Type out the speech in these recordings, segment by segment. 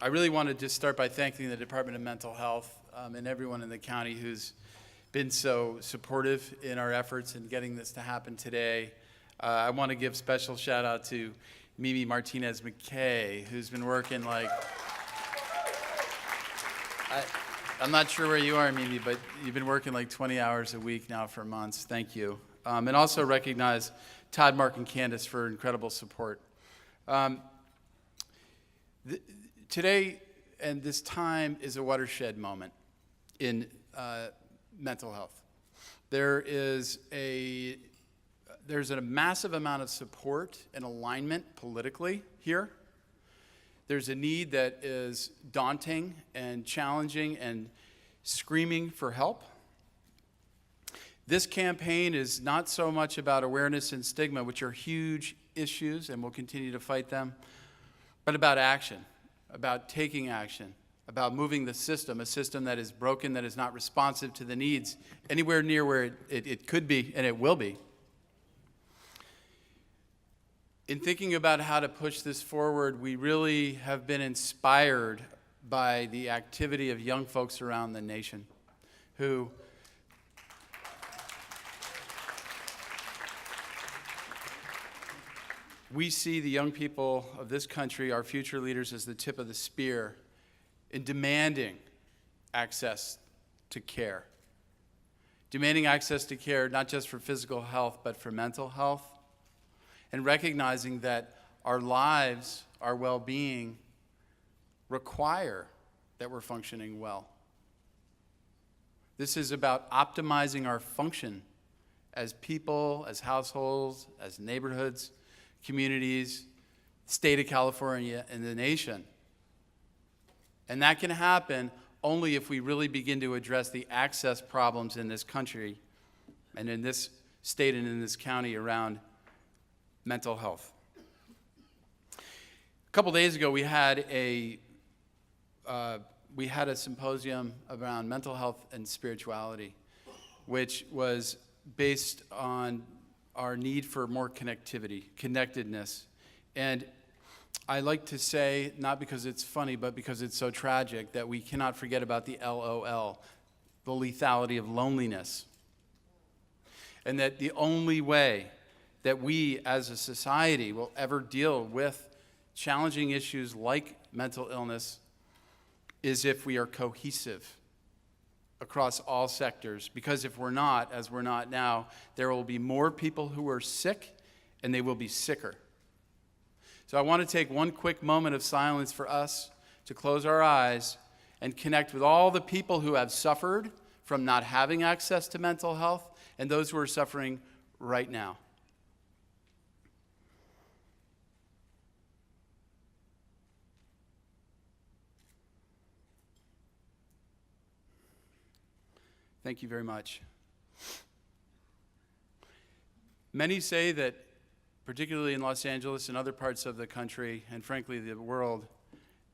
I really want to just start by thanking the Department of Mental Health and everyone in the county who's been so supportive in our efforts in getting this to happen today. I want to give special shout out to Mimi Martinez-McKay, who's been working like, I'm not sure where you are, Mimi, but you've been working like 20 hours a week now for months. Thank you. And also recognize Todd, Mark, and Candace for incredible support. Today and this time is a watershed moment in mental health. There's a massive amount of support and alignment politically here. There's a need that is daunting and challenging and screaming for help. This campaign is not so much about awareness and stigma, which are huge issues, and we'll continue to fight them, but about action, about taking action, about moving the system, a system that is broken, that is not responsive to the needs anywhere near where it could be, and it will be. In thinking about how to push this forward, we really have been inspired by the activity of young folks around the nation who we see the young people of this country, our future leaders, as the tip of the spear in demanding access to care. Demanding access to care not just for physical health, but for mental health. And recognizing that our lives, our well-being, require that we're functioning well. This is about optimizing our function as people, as households, as neighborhoods, communities, state of California, and the nation. And that can happen only if we really begin to address the access problems in this country and in this state and in this county around mental health. A couple days ago, we had a symposium around mental health and spirituality, which was based on our need for more connectedness. And I like to say, not because it's funny, but because it's so tragic, that we cannot forget about the LOL, the lethality of loneliness. And that the only way that we as a society will ever deal with challenging issues like mental illness is if we are cohesive across all sectors. Because if we're not, as we're not now, there will be more people who are sick and they will be sicker. So I want to take one quick moment of silence for us to close our eyes and connect with all the people who have suffered from not having access to mental health and those who are suffering right now. Thank you very much. Many say that, particularly in Los Angeles and other parts of the country, and frankly the world,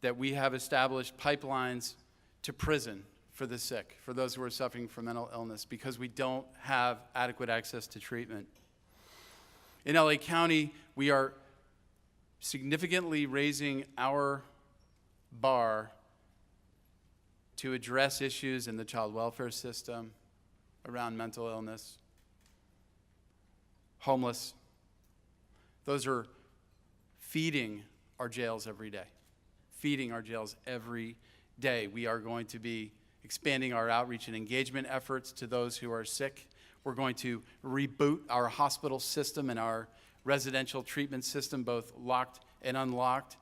that we have established pipelines to prison for the sick, for those who are suffering from mental illness, because we don't have adequate access to treatment. In LA County, we are significantly raising our bar to address issues in the child welfare system around mental illness, homeless. Those are feeding our jails every day. Feeding our jails every day. We are going to be expanding our outreach and engagement efforts to those who are sick. We're going to reboot our hospital system and our residential treatment system, both locked and unlocked,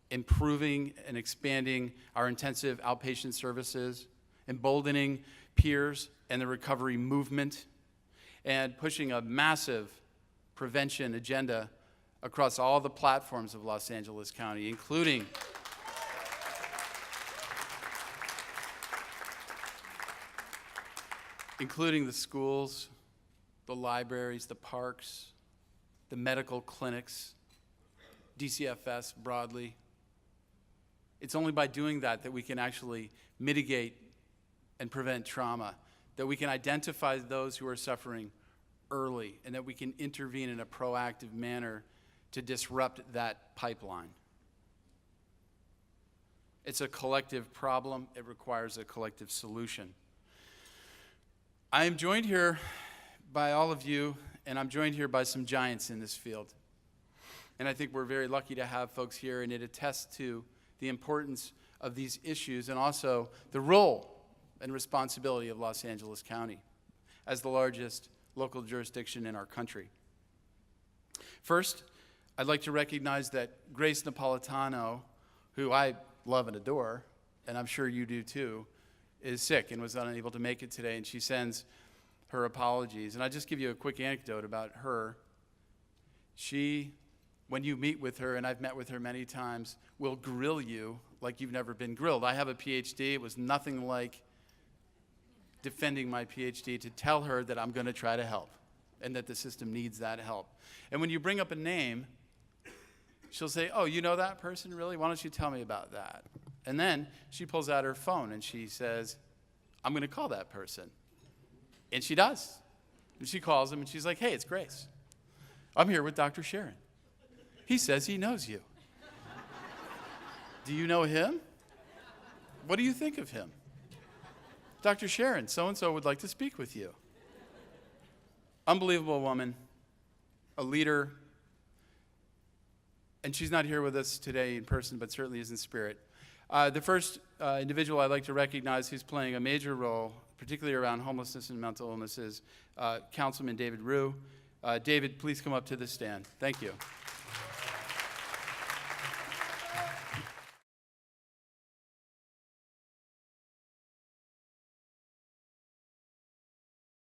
improving and expanding our intensive outpatient services, emboldening peers and the recovery movement, and pushing a massive prevention agenda across all the platforms of Los Angeles County, including the schools, the libraries, the parks, the medical clinics, DCFS broadly. It's only by doing that that we can actually mitigate and prevent trauma, that we can identify those who are suffering early, and that we can intervene in a proactive manner to disrupt that pipeline. It's a collective problem. It requires a collective solution. I am joined here by all of you, and I'm joined here by some giants in this field. And I think we're very lucky to have folks here, and it attests to the importance of these issues and also the role and responsibility of Los Angeles County as the largest local jurisdiction in our country. First, I'd like to recognize that Grace Napolitano, who I love and adore, and I'm sure you do too, is sick and was unable to make it today, and she sends her apologies. And I'll just give you a quick anecdote about her. She, when you meet with her, and I've met with her many times, will grill you like you've never been grilled. I have a PhD. It was nothing like defending my PhD to tell her that I'm going to try to help and that the system needs that help. And when you bring up a name, she'll say, oh, you know that person, really? Why don't you tell me about that? And then she pulls out her phone and she says, I'm going to call that person. And she does. And she calls him and she's like, hey, it's Grace. I'm here with Dr. Sherin. He says he knows you. Do you know him? What do you think of him? Dr. Sherin, so-and-so would like to speak with you. Unbelievable woman, a leader, and she's not here with us today in person, but certainly is in spirit. The first individual I'd like to recognize who's playing a major role, particularly around homelessness and mental illness, is Councilman David Rue. David, please come up to the stand. Thank you.